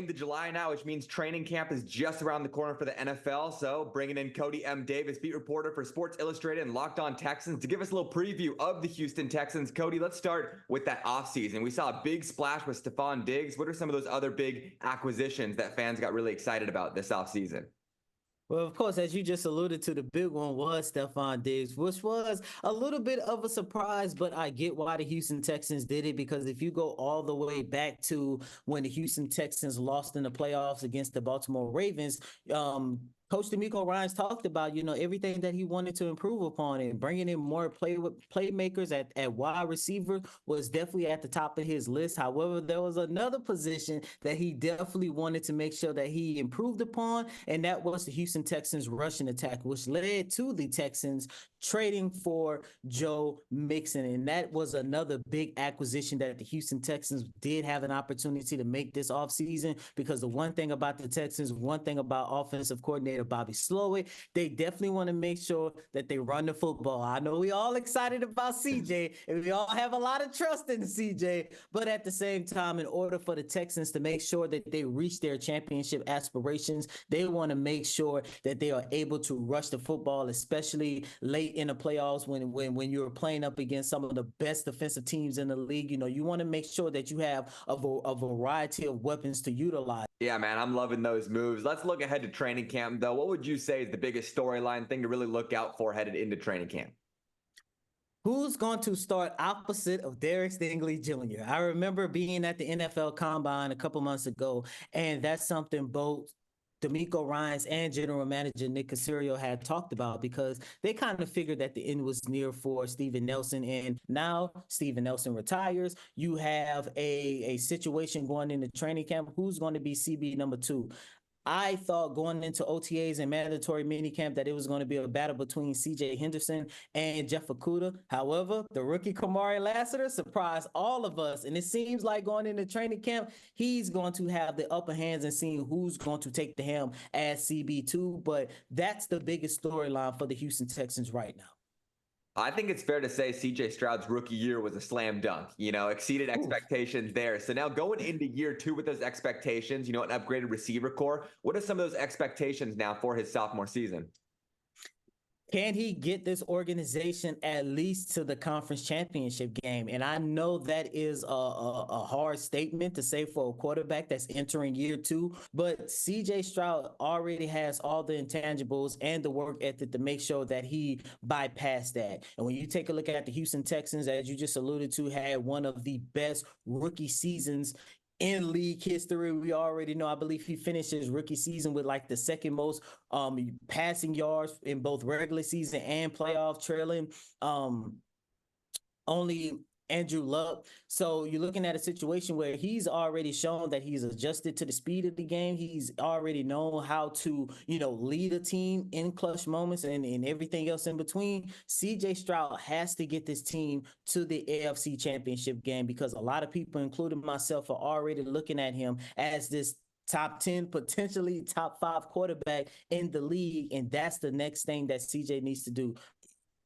into July now, which means training camp is just around the corner for the NFL. So bringing in Coty M. Davis, beat reporter for Sports Illustrated and Locked On Texans, to give us a little preview of the Houston Texans. Coty, let's start with that offseason. We saw a big splash with Stephon Diggs. What are some of those other big acquisitions that fans got really excited about this offseason? Well, of course, as you just alluded to, the big one was Stephon Diggs, which was a little bit of a surprise, but I get why the Houston Texans did it, because if you go all the way back to when the Houston Texans lost in the playoffs against the Baltimore Ravens, Coach DeMeco Ryans talked about, everything that he wanted to improve upon, and bringing in more playmakers at wide receiver was definitely at the top of his list. However, there was another position that he definitely wanted to make sure that he improved upon, and that was the Houston Texans rushing attack, which led to the Texans trading for Joe Mixon. And that was another big acquisition that the Houston Texans did have an opportunity to make this offseason, because the one thing about the Texans, one thing about offensive coordinator Bobby Slowick, they definitely want to make sure that they run the football. I know we all excited about CJ, and we all have a lot of trust in CJ, but at the same time, in order for the Texans to make sure that they reach their championship aspirations, they want to make sure that they are able to rush the football, especially late in the playoffs when you're playing up against some of the best defensive teams in the league. You want to make sure that you have a variety of weapons to utilize. Yeah, man, I'm loving those moves. Let's look ahead to training camp, though. What would you say is the biggest storyline thing to really look out for headed into training camp? Who's going to start opposite of Derek Stingley Jr.? I remember being at the NFL Combine a couple months ago, and that's something both DeMeco Ryans and General Manager Nick Caserio had talked about, because they kind of figured that the end was near for Steven Nelson. And now Steven Nelson retires. You have a situation going into training camp. Who's going to be CB number 2? I thought going into OTAs and mandatory minicamp that it was going to be a battle between CJ Henderson and Jeff Okudah. However, the rookie Kamari Lassiter surprised all of us. And it seems like going into training camp, he's going to have the upper hands and seeing who's going to take the helm as CB2. But that's the biggest storyline for the Houston Texans right now. I think it's fair to say CJ Stroud's rookie year was a slam dunk, exceeded expectations there. So now going into year 2 with those expectations, an upgraded receiver core, what are some of those expectations now for his sophomore season? Can he get this organization at least to the conference championship game? And I know that is a hard statement to say for a quarterback that's entering year 2, but CJ Stroud already has all the intangibles and the work ethic to make sure that he bypassed that. And when you take a look at the Houston Texans, as you just alluded to, had one of the best rookie seasons in league history. We already know, I believe he finished his rookie season with like the second most passing yards in both regular season and playoff, trailing only Andrew Luck. So you're looking at a situation where he's already shown that he's adjusted to the speed of the game. He's already known how to, lead a team in clutch moments and everything else in between. CJ Stroud has to get this team to the AFC Championship game, because a lot of people, including myself, are already looking at him as this top 10, potentially top 5 quarterback in the league. And that's the next thing that CJ needs to do.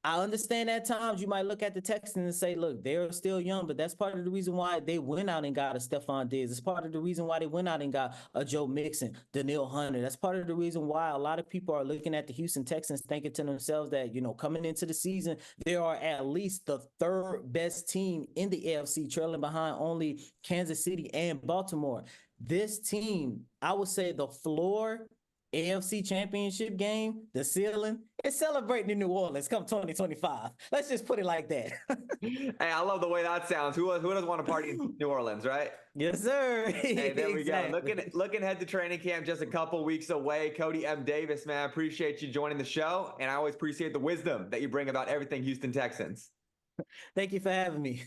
I understand at times you might look at the Texans and say, look, they're still young, but that's part of the reason why they went out and got a Stephon Diggs. It's part of the reason why they went out and got a Joe Mixon, Danielle Hunter. That's part of the reason why a lot of people are looking at the Houston Texans thinking to themselves that, coming into the season, they are at least the 3rd best team in the AFC, trailing behind only Kansas City and Baltimore. This team, I would say the floor AFC Championship game, the ceiling, is celebrating in New Orleans come 2025. Let's just put it like that. Hey, I love the way that sounds. Who doesn't want to party in New Orleans, right? Yes, sir. Hey, there we go. Looking ahead to training camp, just a couple weeks away. Coty M. Davis, man, I appreciate you joining the show, and I always appreciate the wisdom that you bring about everything Houston Texans. Thank you for having me.